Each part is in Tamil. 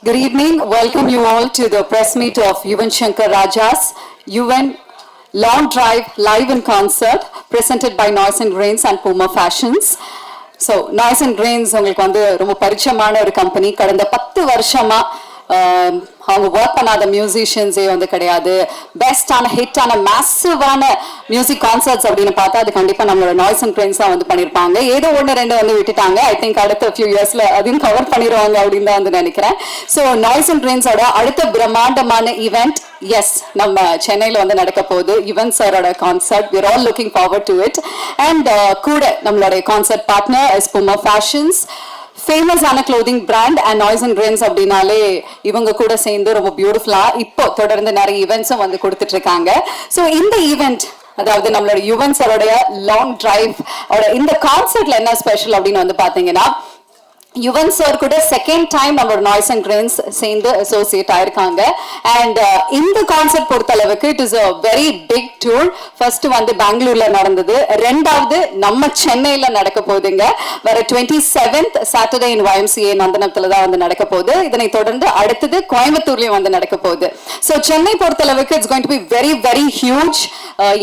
Good evening. Welcome you all to the press meet of Yuvan Shankar Raja's Yuvan Long Drive Live in Concert presented by Noise and Grains and Puma Fashions. So noise and grains உங்களுக்கு வந்து ரொம்ப பரிச்சயமான ஒரு கம்பெனி. கடந்த 10 வருஷமா அவங்க ஒர்க் பண்ணாத மியூசிஷியன்ஸே வந்து கிடையாது. பெஸ்டான ஹிட்டான மேசிவான மியூசிக் கான்சர்ட்ஸ் அப்படின்னு பார்த்தா அது கண்டிப்பாக நம்மளோட நாய்ஸ் அண்ட் கிரெயின்ஸ் தான் வந்து பண்ணியிருப்பாங்க. ஏதோ ஒன்று ரெண்டு வந்து விட்டுட்டாங்க. ஐ திங்க் அடுத்த ஃபியூ இயர்ஸ்ல அதையும் கவர் பண்ணிடுவாங்க அப்படின்னு தான் வந்து நினைக்கிறேன். ஸோ நாய்ஸ் அண்ட் கிரெயின்ஸோட அடுத்த பிரம்மாண்டமான ஈவெண்ட் எஸ் நம்ம சென்னையில் வந்து நடக்க போகுது. யுவன் சாரோட concert. we're all looking forward to it. and கூட நம்மளுடைய concert partner is Puma Fashions, famous ஆன clothing brand. And Noise and Grains அப்படின்னாலே இவங்க கூட சேர்ந்து ரொம்ப பியூட்டிஃபுல்லா இப்போ தொடர்ந்து நிறைய ஈவெண்ட்ஸும் வந்து கொடுத்துட்டு இருக்காங்க. ஸோ இந்த ஈவெண்ட், அதாவது நம்மளோட யுவன் சாரோடைய லாங் டிரைவ் இந்த கான்சர்ட்ல என்ன ஸ்பெஷல் அப்படின்னு வந்து பாத்தீங்கன்னா, யுவன் சார் கூட செகண்ட் டைம் நம்மளோட நாய்ஸ் அண்ட் கிரெயின்ஸ் சேர்ந்து அசோசியேட் ஆயிருக்காங்க. அண்ட் இந்த கான்செப்ட் பொறுத்த அளவுக்கு it is a very big tour. First வந்து பெங்களூர்ல நடந்தது, ரெண்டாவது நம்ம சென்னையில நடக்க போகுதுங்க. வர 27th சாட்டர்டே இன் YMCA நந்தனத்துல தான் வந்து நடக்க போகுது. இதனை தொடர்ந்து அடுத்தது கோயம்புத்தூர்லயும் வந்து நடக்க போகுது. ஸோ சென்னை பொறுத்த அளவுக்கு it's going to be very very huge.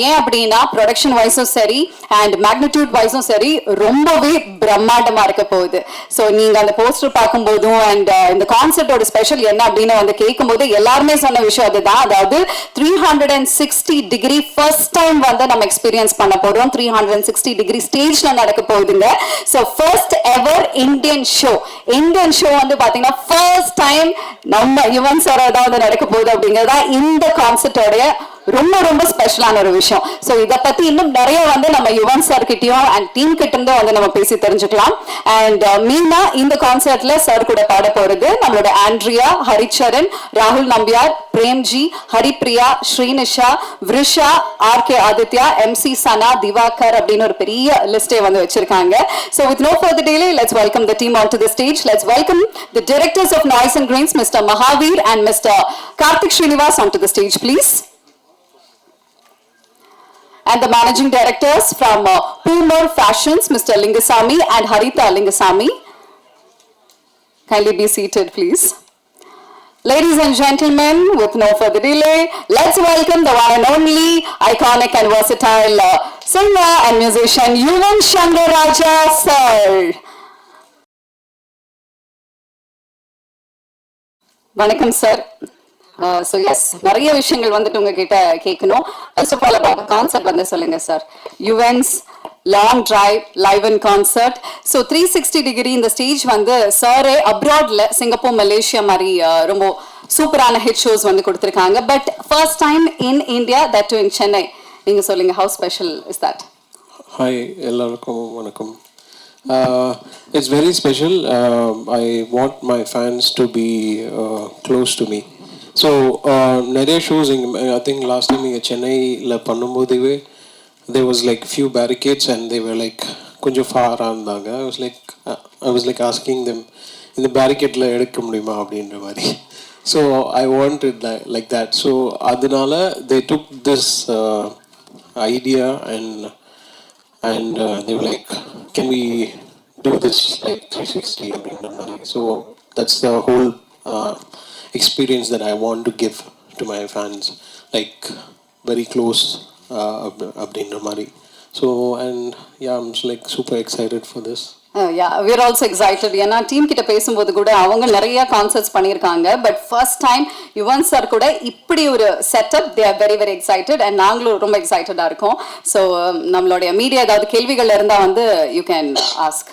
ஏன் அப்படின்னா ப்ரொடக்ஷன் வைஸும் சரி அண்ட் மேக்னிடியூட் வைஸும் சரி ரொம்பவே பிரம்மாண்டமா இருக்க போகுது. ஸோ நீங்க அந்த போஸ்டர் பார்க்கும்போதும் அண்ட் இந்த கான்செப்டோட ஸ்பெஷல் என்ன அப்படின்னு வந்து கேட்கும்போது எல்லாருமே சொன்ன விஷயம் அதுதான். அதாவது 360 டிகிரி ஃபர்ஸ்ட் டைம் வந்து நம்ம எக்ஸ்பீரியன்ஸ் பண்ண போறோம். 360 டிகிரி ஸ்டேஜ்ல நடக்க போகுதுங்க. So first ever Indian show வந்து பாத்தீங்கன்னா ஃபர்ஸ்ட் டைம் நம்ம யுவன் சார் தான் வந்து நடக்க போகுது அப்படிங்கிறதா இந்த கான்செப்டோடைய ரொம்ப ரொம்ப ஸ்பெஷலான ஒரு விஷயம். ஸோ இதை பத்தி இன்னும் நிறைய வந்து நம்ம யுவன் சார் கிட்டயும் அண்ட் டீம் கிட்ட இருந்தும் வந்து நம்ம பேசி தெரிஞ்சுக்கலாம். அண்ட் மீனா இந்த கான்சர்ட்ல சார் கூட பாட போறது நம்மளோட ஆண்ட்ரியா, ஹரிச்சரன், ராகுல் நம்பியார், பிரேம்ஜி, ஹரிப்ரியா, ஸ்ரீனிஷா, விருஷா, RK ஆதித்யா, MC சனா, திவாகர் அப்படின்னு ஒரு பெரிய லிஸ்டே வந்து வச்சிருக்காங்க. So with no further delay, let's welcome the team onto the stage. Let's welcome the directors of Noise and Grains, Mr. Mahavir and Mr. Karthik Srinivas onto the stage, please. And the managing directors from Puma Fashions, Mr. Lingasamy and Haritha Lingasamy. Kindly be seated, please. Ladies and gentlemen, with no further delay, let's welcome the one and only iconic and versatile singer and musician Yuvan Shankar Raja sir. Vanakkam sir. So yes, நிறைய விஷயங்கள் வந்துட்டு உங்ககிட்ட கேட்கணும். First of all about concept வந்து சொல்லுங்க சார். Yuvan's long drive live in concert. So 360 degree இந்த ஸ்டேஜ் வந்து சாரே அப்ராட்ல சிங்கப்பூர், மலேசியா மாதிரி ரொம்ப சூப்பரான ஹிட் ஷோஸ் வந்து கொடுத்துருக்காங்க. But first time in India, that to in Chennai. நீங்க சொல்லுங்க, how special is that? Hi, எல்லாருக்கும் வணக்கம். It's very special. I want my fans to be close to me. So நிறைய ஷோஸ் இங்கே, ஐ திங்க் லாஸ்ட் டைம் இங்கே சென்னையில் பண்ணும்போதே there was like few barricades and they were like கொஞ்சம் ஃபாராக இருந்தாங்க. I was like asking them, இந்த பேரிகேட்டில் எடுக்க முடியுமா அப்படின்ற மாதிரி. So I wanted like that. So அதனால they took this idea and they were like, can we do this like 360 அப்படின்ற மாதிரி. So that's the whole experience that I want to give to my fans, like very close abdindra mari. So and yeah, I'm like super excited for this. Yeah, we're also excited. ஏன்னா டீம் கிட்ட பேசும்போது கூட அவங்க நிறைய கான்சர்ட்ஸ் பண்ணியிருக்காங்க. But first time Yuvan sir கூட இப்படி ஒரு setup, they are very very excited and நாங்களும் ரொம்ப எக்ஸைட்டடாக இருக்கோம். ஸோ நம்மளுடைய மீடியா ஏதாவது கேள்விகள் இருந்தால் வந்து யூ கேன் ஆஸ்க்.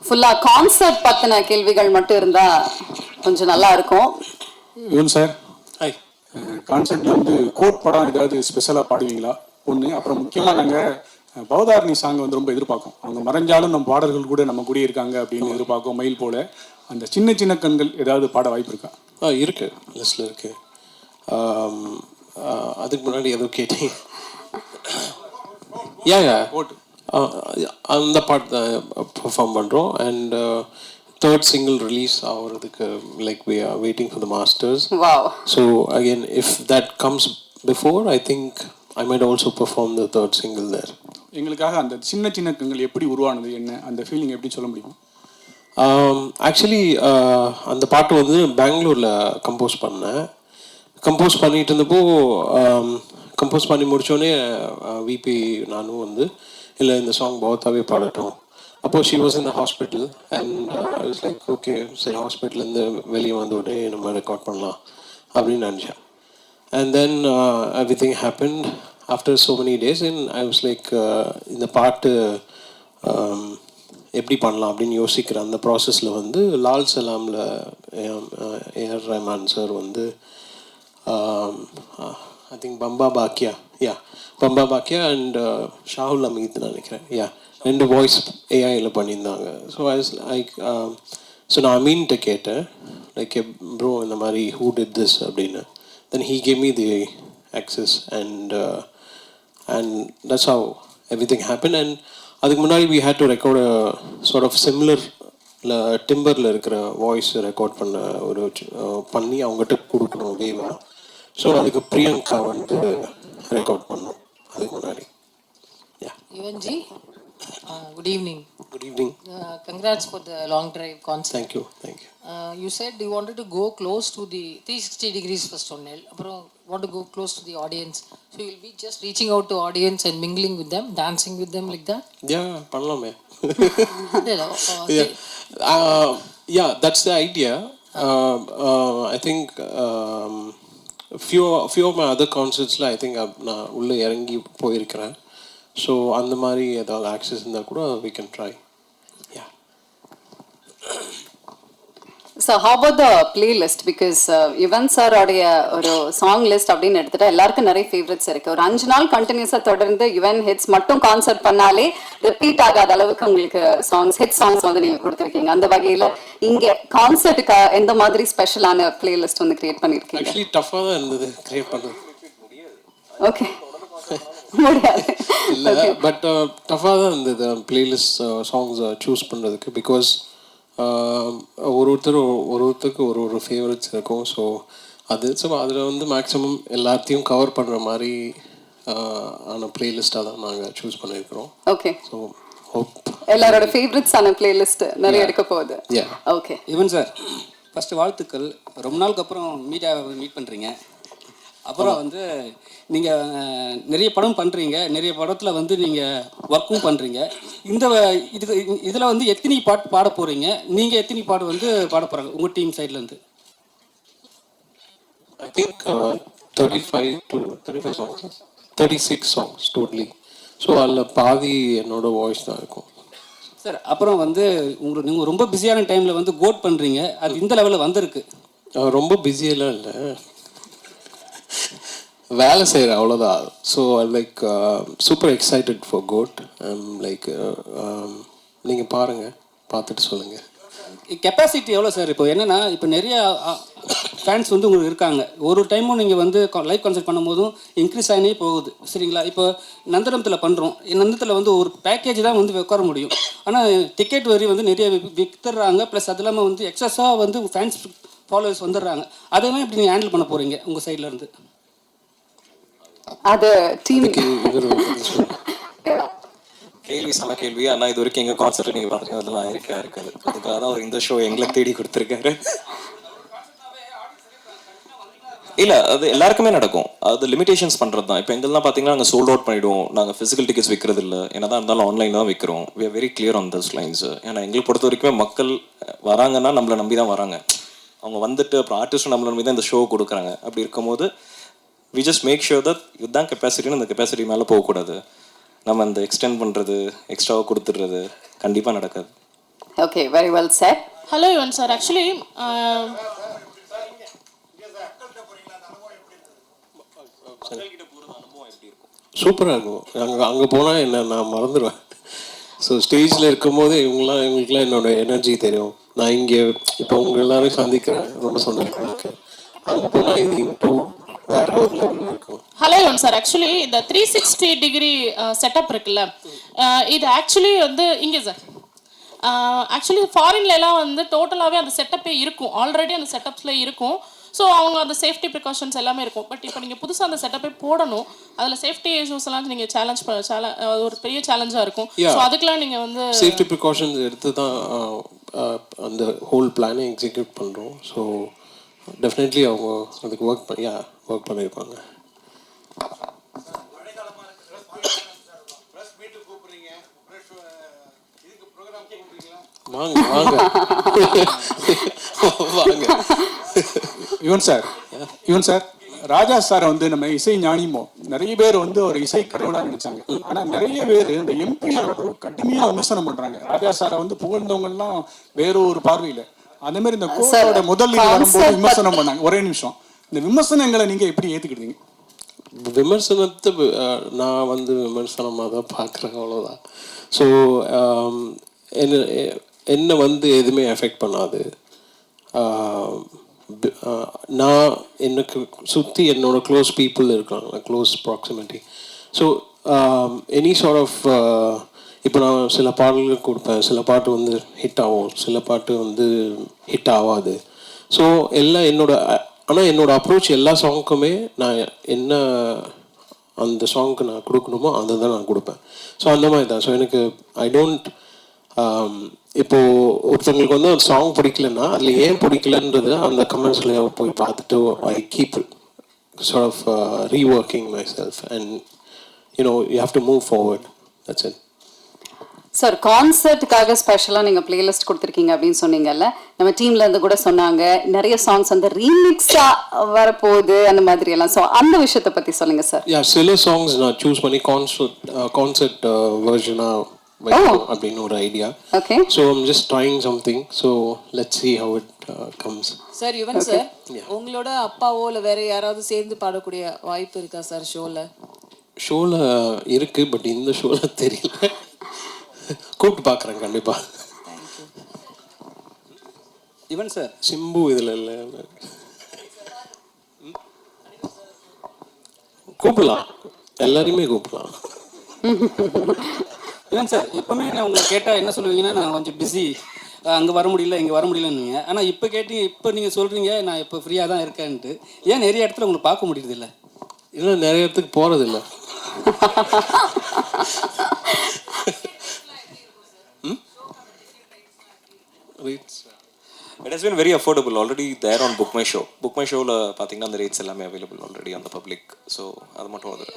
ஃபுல்லா கான்செப்ட் பத்தின கேள்விகள் மட்டும் இருந்தா கொஞ்சம் நல்லா இருக்கும். Yuvan sir, hi. கான்செப்ட்ல வந்து கோட் படம் ஏதாவது ஸ்பெஷலா பாடுவீங்களா? ஒன்று. அப்புறம் முக்கியமா நாங்க பவதாரணி சாங் வந்து ரொம்ப எதிர்பார்க்கும். அவங்க மறைஞ்சாலும் நம்ம பாடல்கள் கூட நம்ம கூட இருக்காங்க அப்படின்னு எதிர்பார்க்கும். மயில் போல அந்த சின்ன சின்ன கண்கள் ஏதாவது பாட வாய்ப்பு இருக்கா? இருக்கு, லிஸ்ட்ல இருக்கு. அதுக்கு முன்னாடி ஏதோ கேட்டீங்க. கோட் அந்த பாட்டு தான் பெர்ஃபார்ம் பண்ணுறோம். அண்ட் third single release ஆகிறதுக்கு like we are waiting for the masters. Wow. So again, if that comes before, I think I might also perform the third single there. எங்களுக்காக அந்த சின்ன சின்ன கண்கள் எப்படி உருவானது, என்ன அந்த ஃபீலிங் எப்படி சொல்ல முடியுமா? ஆக்சுவலி அந்த பாட்டு வந்து பெங்களூரில் கம்போஸ் பண்ணேன். கம்போஸ் பண்ணிட்டு இருந்தப்போ கம்போஸ் பண்ணி முடித்தோடனே விபி நானும் வந்து இல்லை இந்த சாங் பௌத்தாவே பாடட்டும். அப்போது she was in the hospital and I was like okay சரி ஹாஸ்பிட்டல்லேருந்து வெளியே வந்து உடனே நம்ம ரெக்கார்ட் பண்ணலாம் அப்படின்னு நினச்சேன். And then everything happened after so many days and I was like இந்த பாட்டு எப்படி பண்ணலாம் அப்படின்னு யோசிக்கிற அந்த ப்ராசஸில் வந்து லால் சலாமில் ஏஆர் ரஹ்மான் சார் வந்து I think Bamba Bakya and Shahul Hameed நினைக்கிறேன் ரெண்டு வாய்ஸ் ஏஐயில் பண்ணியிருந்தாங்க. ஸோ ஸோ நான் அமீன்கிட்ட கேட்டேன் லைக் ப்ரோ இந்த மாதிரி ஹூ டிட் திஸ் அப்படின்னு. Then he gave me the access and that's how everything happened. And அதுக்கு முன்னாடி we had to record a sort of similar டிம்பரில் இருக்கிற வாய்ஸ் ரெக்கார்ட் பண்ணி அவங்ககிட்ட கொடுக்கணும் வேவா. ஸோ அதுக்கு பிரியங்கா வந்து ரெக்கார்ட் பண்ணோம் அதுக்கு முன்னாடி. Yuvanji, good evening. Good evening. Congrats for the long drive concert. Thank you. You said you wanted to go close to the 360 degrees first onnel. Aprom want to go close to the audience. So you'll be just reaching out to audience and mingling with them, dancing with them like that? Yeah, பண்ணலாமே. Yeah, that's the idea. I think few of my other concerts I think நான் உள்ளே இறங்கி போயிருக்கிறேன். ஸோ அந்த மாதிரி ஏதாவது ஆக்சஸ் இருந்தால் கூட we can try. Yeah. So how about the playlist? Because Yuvan sir உடைய ஒரு சாங் லிஸ்ட் அப்படின்னு எடுத்துட்டா எல்லாருக்கும் நிறைய ஃபேவரட்ஸ் இருக்கு. ஒரு 5 நாள் கண்டினியூஸா தொடர்ந்து யுவன் ஹிட்ஸ் மட்டும் கான்சர்ட் பண்ணாலே ரிப்பீட் ஆகாத அளவுக்கு உங்களுக்கு ஹிட் சாங்ஸ் வந்து நீங்க கொடுத்துருக்கீங்க. அந்த வகையில இங்க கான்சர்ட்டுக்கு எந்த மாதிரி ஸ்பெஷலான பிளேலிஸ்ட் வந்து கிரியேட் பண்ணிருக்கீங்க? ஆக்சுவலி டஃபா தான் இருந்தது கிரியேட் பண்ணது. ஓகே முடியாது இல்லை பட் டஃபாக தான் இருந்தது பிளேலிஸ்ட் சாங்ஸ் சூஸ் பண்ணுறதுக்கு. பிகாஸ் ஒருத்தருக்கு ஒரு ஃபேவரட்ஸ் இருக்கும். ஸோ அதில் வந்து மேக்ஸிமம் எல்லாத்தையும் கவர் பண்ணுற மாதிரி ஆன பிளேலிஸ்ட்டாக தான் நாங்கள் சூஸ் பண்ணியிருக்கிறோம். ஓகே. ஸோ ஹோப் எல்லாரோட ஃபேவரட்ஸான பிளேலிஸ்ட் நிறைய இருக்க போகுது. ஓகே. யுவன் சார் ஃபஸ்ட்டு வாழ்த்துக்கள். ரொம்ப நாளுக்கு அப்புறம் மீட் பண்ணுறீங்க. அப்புறம் வந்து நீங்கள் நிறைய படம் பண்ணுறீங்க, நிறைய படத்தில் வந்து நீங்கள் ஒர்க்கும் பண்ணுறீங்க. இதில் வந்து எத்தனை பாட்டு பாட போகிறீங்க? நீங்கள் எத்தனை பாட்டு வந்து பாட போகிறாங்க உங்கள் டீம் சைட்லேருந்து? I think 36 songs totally. So அதில் பாதி என்னோட வாய்ஸ் தான் இருக்கும். சார் அப்புறம் வந்து நீங்கள் ரொம்ப பிஸியான டைமில் வந்து கோட் பண்ணுறீங்க. அது இந்த லெவலில் வந்திருக்கு. ரொம்ப பிஸியெல்லாம் இல்லை, வேலை செய்கிறேன் அவ்வளோதான். So like super excited for GOAT. Like நீங்கள் பாருங்கள், பார்த்துட்டு சொல்லுங்கள். கெப்பாசிட்டி எவ்வளோ சார்? இப்போ என்னென்னா இப்போ நிறைய ஃபேன்ஸ் வந்து உங்களுக்கு இருக்காங்க. ஒரு டைமும் நீங்கள் வந்து லைவ் கான்சர்ட் பண்ணும்போதும் இன்க்ரீஸ் ஆகினே போகுது சரிங்களா? இப்போ நந்தனத்தில் பண்ணுறோம், நந்தனத்தில் வந்து ஒரு பேக்கேஜ் தான் வந்து உட்கார முடியும். ஆனால் டிக்கெட் வரி வந்து நிறைய விற்றுறாங்க. ப்ளஸ் அது இல்லாமல் வந்து எக்ஸஸாக வந்து ஃபேன்ஸ் ஃபாலோவர்ஸ் வந்துடுறாங்க. அதெல்லாம் இப்படி நீங்கள் ஹேண்டில் பண்ண போகிறீங்க உங்கள் சைட்லேருந்து? அது டீம் கேள்வி சம கேள்வி. ஆனால் இது வரைக்கும் எங்கள் கான்சர்ட் நீங்கள் பார்த்துருக்கீங்க அதெல்லாம் இருக்காது. அதுக்காக தான் அவர் இந்த ஷோ எங்களை தேடி கொடுத்துருக்காரு. இல்லை அது எல்லாருக்குமே நடக்கும். அது லிமிடேஷன்ஸ் பண்ணுறது தான். இப்போ எங்கெல்லாம் பார்த்தீங்கன்னா நாங்கள் சோல்ட் அவுட் பண்ணிவிடுவோம். நாங்கள் ஃபிசிக்கல் டிக்கெட்ஸ் விற்கிறது இல்லை. என்ன தான் இருந்தாலும் ஆன்லைனில் தான் விற்கிறோம். We are very clear on these lines. ஏன்னா எங்களுக்கு பொறுத்த வரைக்குமே மக்கள் வராங்கன்னா நம்மளை நம்பி தான் வராங்க. அவங்க வந்துட்டு அப்புறம் ஆர்டிஸ்ட்டும் நம்மளை நம்பி தான் இந்த ஷோ கொடுக்குறாங்க. அப்படி இருக்கும்போது we just make sure that இதுதான் கெப்பாசிட்டின்னு அந்த கெப்பாசிட்டி மேலே போகக்கூடாது. நம்ம அந்த எக்ஸ்டெண்ட் பண்ணுறது எக்ஸ்ட்ராவாக கொடுத்துடுறது கண்டிப்பாக நடக்காது. Okay, very well sir. Hello Yuvan sir, actually சூப்பராக இருக்கும். அங்கே போனால் என்ன நான் மறந்துடுவேன். ஸோ ஸ்டேஜில் இருக்கும் போது இவங்களுக்குலாம் என்னோட எனர்ஜி தெரியும். நான் இங்கே இப்போ உங்கள் எல்லாரும் சந்திக்கிறேன், ரொம்ப சந்தோஷமாக இருக்கேன். அங்கே போனால் இது ஹலோ யுவன் சார், ஆக்சுவலி இந்த 360 டிகிரி செட்டப் இருக்குல்ல, இது ஆக்சுவலி வந்து இங்கே சார் ஆக்சுவலி ஃபாரின்ல எல்லாம் வந்து டோட்டலாகவே அந்த செட்டப்பே இருக்கும், ஆல்ரெடி அந்த செட்டப்ஸில் இருக்கும். ஸோ அவங்க அந்த சேஃப்டி ப்ரிகாஷன்ஸ் எல்லாமே இருக்கும். பட் இப்போ நீங்கள் புதுசாக அந்த செட்டப்பே போடணும், அதில் சேஃப்டி இஷ்யூஸ் எல்லாம் நீங்கள் ஒரு பெரிய சேலஞ்சாக இருக்கும். ஸோ அதுக்கெல்லாம் நீங்கள் வந்து சேஃப்டி ப்ரிகாஷன்ஸ் எடுத்து தான் அந்த ஹோல் பிளானை எக்ஸிக்யூட் பண்ணுறோம். ஸோ டெஃபினெட்லி அவங்க அதுக்கு ஒர்க் பண்ணியிருப்பாங்க. வாங்க வாங்க வாங்க. யுவன் சார் ராஜா சாரை வந்து நம்ம இசை ஞானிமோ நிறைய பேர் வந்து ஒரு இசை கடவுளா நினைச்சாங்க. ஆனா நிறைய பேர் இந்த எம்பி கடுமையா விமர்சனம் பண்றாங்க. ராஜா சாரை வந்து புகழ்ந்தவங்க எல்லாம் வேற ஒரு பார்வையில. அதே மாதிரி இந்த கோட்டோட முதல் இது வரும்போது விமர்சனம் பண்ணாங்க. ஒரே நிமிஷம், இந்த விமர்சனங்களை நீங்க எப்படி ஏத்துக்கிட்டீங்க? விமர்சனத்தை நான் வந்து விமர்சனமாக தான் பார்க்குறேன், அவ்வளோதான். ஸோ என்னை வந்து எதுவுமே எஃபெக்ட் பண்ணாது. நான் எனக்கு சுற்றி என்னோட க்ளோஸ் பீப்புள் இருக்காங்க, close proximity. So any sort of இப்போ நான் சில பாடல்கள் கொடுப்பேன், சில பாட்டு வந்து ஹிட் ஆகும், சில பாட்டு வந்து ஹிட் ஆகாது. ஸோ எல்லாம் ஆனால் என்னோட அப்ரோச் எல்லா சாங்குக்குமே நான் என்ன அந்த சாங்க்கு நான் கொடுக்கணுமோ அதை தான் நான் கொடுப்பேன். ஸோ அந்த மாதிரி தான். ஸோ எனக்கு ஐ டோன்ட் இப்போது ஒருத்தவங்களுக்கு வந்து ஒரு சாங் பிடிக்கலன்னா அதில் ஏன் பிடிக்கலன்றது அந்த கமெண்ட்ஸில் போய் பார்த்துட்டு I keep sort of reworking myself and you have to move forward. That's it. Sir, கான்சர்ட்டுக்காக ஸ்பெஷலாக நீங்கள் பிளேலிஸ்ட் கொடுத்துருக்கீங்க அப்படின்னு சொன்னீங்கல்ல, நம்ம டீம்ல இருந்து கூட சொன்னாங்க நிறைய சாங்ஸ் வந்து ரீமிக்ஸாக வரப்போகுது அந்த மாதிரி எல்லாம். ஸோ அந்த விஷயத்தை பற்றி சொல்லுங்க சார். சில சாங்ஸ் நான் சூஸ் பண்ணி கான்சர்ட் வெர்ஷனாக அப்படின்னு ஒரு idea. Okay. So I'm just trying something. So let's see how it comes. Sir Yuvan sir, உங்களோட அப்பாவோ இல்லை வேற யாராவது சேர்ந்து பாடக்கூடிய வாய்ப்பு இருக்கா சார் ஷோவில் இருக்கு, பட் இந்த ஷோவில் தெரியல. கூப்பிட்டு பார்க்குறேன் கண்டிப்பாக. யுவன் சார், சிம்பு இதில் இல்லை, கூப்பிடலாம், எல்லாரையுமே கூப்பிடலாம். யுவன் சார், எப்பவுமே நான் உங்களை கேட்டால் என்ன சொல்லுவீங்கன்னா நான் கொஞ்சம் பிஸி, அங்கே வர முடியல இங்கே வர முடியலன்னு. ஆனால் இப்போ நீங்கள் சொல்கிறீங்க நான் இப்போ ஃப்ரீயாக தான் இருக்கேன்ட்டு. ஏன் நிறைய இடத்துல உங்களை பார்க்க முடியறதில்ல? இல்லை, நிறைய இடத்துக்கு போகிறதில்ல. It has been very affordable already there on Book My Show. Book My Showல பார்த்தீங்கன்னா அந்த ரேட்ஸ் எல்லாமே அவைலபிள் ஆல்ரெடி அந்த பப்ளிக். ஸோ அது மட்டும் வந்து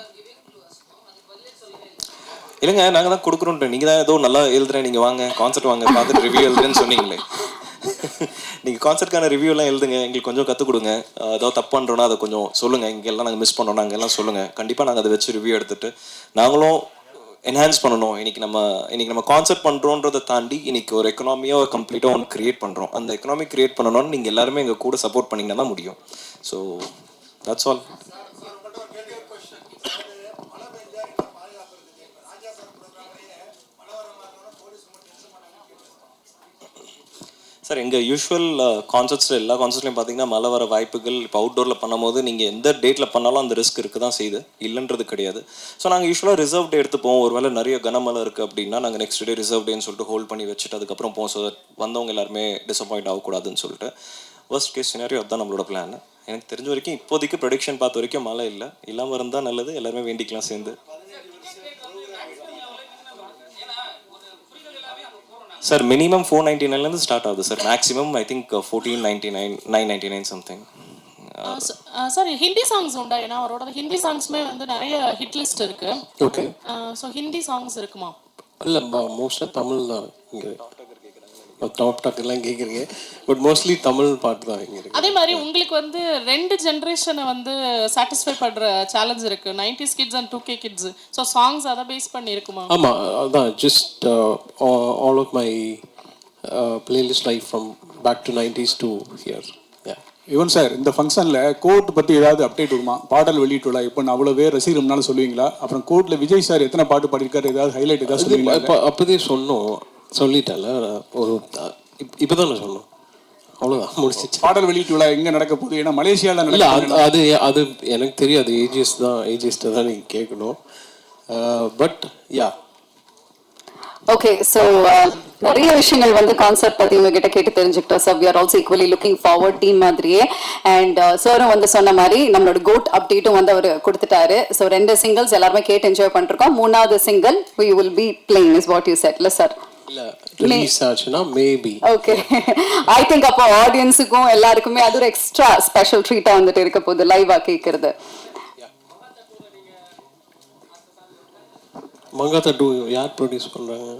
இல்லைங்க, நாங்கள் தான் கொடுக்குறோன்ட்டு. நீங்கள் தான் ஏதோ நல்லா எழுதுறேன், நீங்கள் வாங்க கான்சர்ட் வாங்க பார்த்துட்டு ரிவ்யூ எழுதுறேன்னு சொன்னீங்களே. நீங்கள் கான்சர்ட்கான ரிவ்யூலாம் எழுதுங்க, எங்களுக்கு கொஞ்சம் கற்றுக் கொடுங்க. ஏதோ தப்பு பண்ணுறோன்னா அதை கொஞ்சம் சொல்லுங்கள், இங்கெல்லாம் நாங்கள் மிஸ் பண்ணோம் நாங்கள் எல்லாம் சொல்லுங்கள். கண்டிப்பாக நாங்கள் அதை வச்சு ரிவ்யூ எடுத்துகிட்டு நாங்களும் என்ஹான்ஸ் பண்ணணும். இன்னைக்கு நம்ம கான்செப்ட் பண்ணுறோன்றதை தாண்டி இன்னைக்கு ஒரு எக்கனாமியாக கம்ப்ளீட்டாக ஒன்று கிரியேட் பண்ணுறோம். அந்த எக்கனாமி கிரியேட் பண்ணணும்னு நீங்கள் எல்லாருமே எங்கள் கூட சப்போர்ட் பண்ணிங்கன்னா தான் முடியும். So that's all. சார், எங்கள் யூஸ்வல் கான்சர்ட்ஸில் எல்லா கான்சர்ட்லையும் பார்த்தீங்கன்னா மழை வர வாய்ப்புகள். இப்போ அவுட்டோரில் பண்ணும்போது நீங்கள் எந்த டேட்டில் பண்ணாலும் அந்த ரிஸ்க் இருக்க தான் செய்யுது, இல்லைன்றது கிடையாது. ஸோ நாங்கள் யூஸ்வலாக ரிசர்வ் டே எடுத்துப்போம். ஒரு வேளை நிறைய கனமழை இருக்குது அப்படின்னா நாங்கள் நெக்ஸ்ட் டே ரிசர்வ் டேன்னு சொல்லிட்டு ஹோல்ட் பண்ணி வச்சுட்டு அதுக்கப்புறம் போவோம். ஸோ வந்தவங்க எல்லாருமே டிசப்பாயிண்ட் ஆகக்கூடாதுன்னு சொல்லிட்டு வர்ஸ்ட் கேஸ் சினாரியோ அதுதான் நம்மளோட பிளான். எனக்கு தெரிஞ்ச வரைக்கும் இப்போதைக்கு ப்ரொடிக்ஷன் பார்த்த வரைக்கும் மழை இல்லை, இல்லாமல் இருந்தால் நல்லது. எல்லாருமே வேண்டிக்கலாம் சேர்ந்து. சார் மினிமம் 499 ஸ்டார்ட் ஆகுது sir. Maximum I think 1499, 999 something. Sir Hindi songs உண்டா? ஏன்னா அவரோட ஹிந்தி சாங்ஸ்மே வந்து நிறைய ஹிட் லிஸ்ட் இருக்கு. ஓகே. ஸோ ஹிந்தி சாங்ஸ் இருக்குமா? இல்லை, மோஸ்ட்டாக தமிழ் தான் இங்கே. டாப் டாக்கெல்லாம் கேட்குறீங்க, பட் மோஸ்ட்லி தமிழ் பாட்டு தான் இங்கே இருக்கு. அதே மாதிரி உங்களுக்கு வந்து 2 ஜென்ரேஷனை வந்து சாட்டிஸ்ஃபை பண்ணுற சேலஞ்ச் இருக்கு, 90s kids and 2K kids. So songs அதை பேஸ் பண்ணி இருக்குமா? ஆமாம், அதான் just all of my playlist life from back to 90s to here. Yuvan sir, இந்த ஃபங்க்ஷனில் கோர்ட் பற்றி ஏதாவது அப்டேட் வருமா? பாடல் வெளியிட்டுள்ளா இப்போ நான் அவ்வளோ பேர் ரசிகர்னாலும் சொல்லுவீங்களா? அப்புறம் கோர்ட்டில் விஜய் சார் எத்தனை பாட்டு பாடியிருக்காரு, ஏதாவது ஹைலைட் ஏதாவது சொல்லுவீங்களா? இப்போ அப்போதே சொல்லிட்டேன்ல, ஒரு இப்போ தான் நான் சொன்னோம், அவ்வளோதான் முடிச்சிச்சு. பாடல் வெளியிட்டுள்ளா எங்கே நடக்க போகுது? ஏன்னா மலேசியாவில் இல்லை, நடக்க அது எனக்கு தெரியாது. ஏஜிஎஸ்ட்டை தான் நீங்கள் கேட்கணும். But yeah. ஓகே ஸோ நிறைய விஷயங்கள் வந்து கான்செப்ட் பத்தி உங்ககிட்ட கேட்டு தெரிஞ்சுக்கிட்டோம். So we are also equally looking forward team மாதிரியே. அண்ட் சாரும் வந்து சொன்ன மாதிரி நம்மளோட கோட் அப்டேட்டும் வந்து அவர் கொடுத்துட்டாரு. ஸோ 2 சிங்கிள்ஸ் எல்லாருமே கேட்டு என்ஜாய் பண்ணிருக்கோம். 3வது single we will be playing is what you said இல்ல சார்? இல்ல ரிலீஸ் ஆச்சுன்னா மேபி. ஓகே ஐ திங்க் அப்போ ஆடியன்ஸுக்கும் எல்லாருக்குமே அது ஒரு எக்ஸ்ட்ரா ஸ்பெஷல் ட்ரீட்டா வந்துட்டு இருக்க போகுது லைவா கேட்கறது. மங்காத்தா 2 யார் ப்ரொடியூஸ் பண்றாங்க?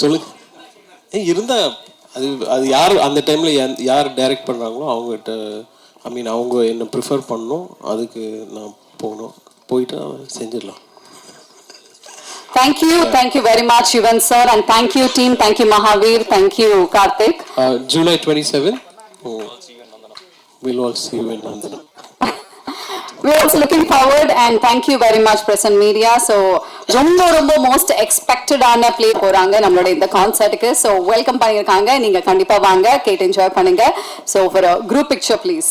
சொல்லு. இருந்தா அது யார் அந்த டைம்ல யார் டைரக்ட் பண்றாங்களோ அவங்ககிட்ட ஐ மீன் அவங்க என்ன ப்ரிஃபர் பண்ணணும். அதுக்கு நான் போகணும். போயிட்டு செஞ்சிடலாம். Thank you very much Yuvan sir, and thank you team, thank you Mahavir, thank you Karthik. July 27th we'll all see you in London. We're also looking forward, and thank you very much press and media. So ரொம்ப most expected ஆன play போறாங்க நம்மளோட இந்த கான்சர்ட்டுக்கு. So welcome பண்ணிருக்காங்க. நீங்க கண்டிப்பா வாங்க கேட்டு என்ஜாய் பண்ணுங்க. So for a group picture please.